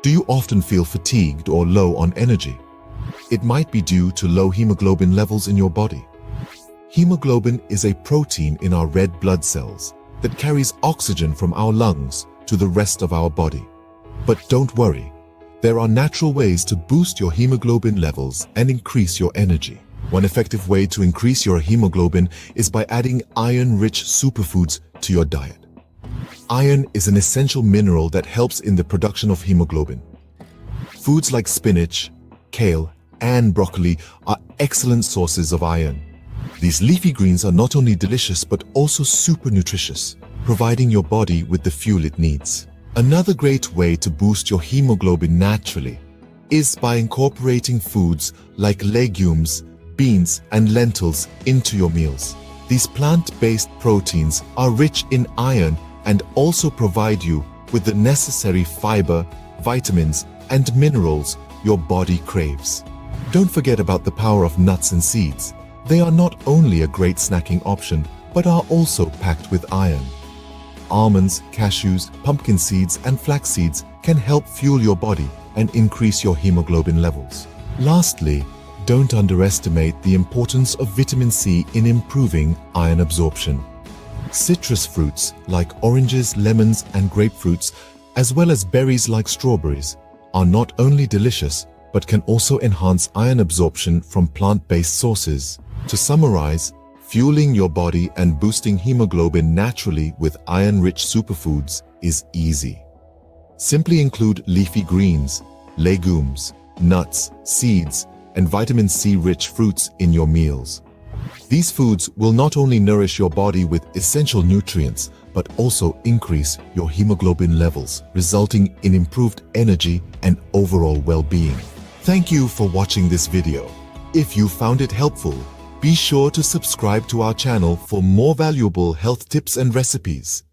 Do you often feel fatigued or low on energy? It might be due to low hemoglobin levels in your body. Hemoglobin is a protein in our red blood cells that carries oxygen from our lungs to the rest of our body. But don't worry, there are natural ways to boost your hemoglobin levels and increase your energy. One effective way to increase your hemoglobin is by adding iron-rich superfoods to your diet. Iron is an essential mineral that helps in the production of hemoglobin. Foods like spinach, kale, and broccoli are excellent sources of iron. These leafy greens are not only delicious but also super nutritious, providing your body with the fuel it needs. Another great way to boost your hemoglobin naturally is by incorporating foods like legumes, beans, and lentils into your meals. These plant-based proteins are rich in iron and also provide you with the necessary fiber, vitamins, and minerals your body craves. Don't forget about the power of nuts and seeds. They are not only a great snacking option, but are also packed with iron. Almonds, cashews, pumpkin seeds, and flax seeds can help fuel your body and increase your hemoglobin levels. Lastly, don't underestimate the importance of vitamin C in improving iron absorption. Citrus fruits like oranges, lemons, and grapefruits, as well as berries like strawberries, are not only delicious, but can also enhance iron absorption from plant-based sources. To summarize, fueling your body and boosting hemoglobin naturally with iron-rich superfoods is easy. Simply include leafy greens, legumes, nuts, seeds, and vitamin C-rich fruits in your meals. These foods will not only nourish your body with essential nutrients, but also increase your hemoglobin levels, resulting in improved energy and overall well-being. Thank you for watching this video. If you found it helpful, be sure to subscribe to our channel for more valuable health tips and recipes.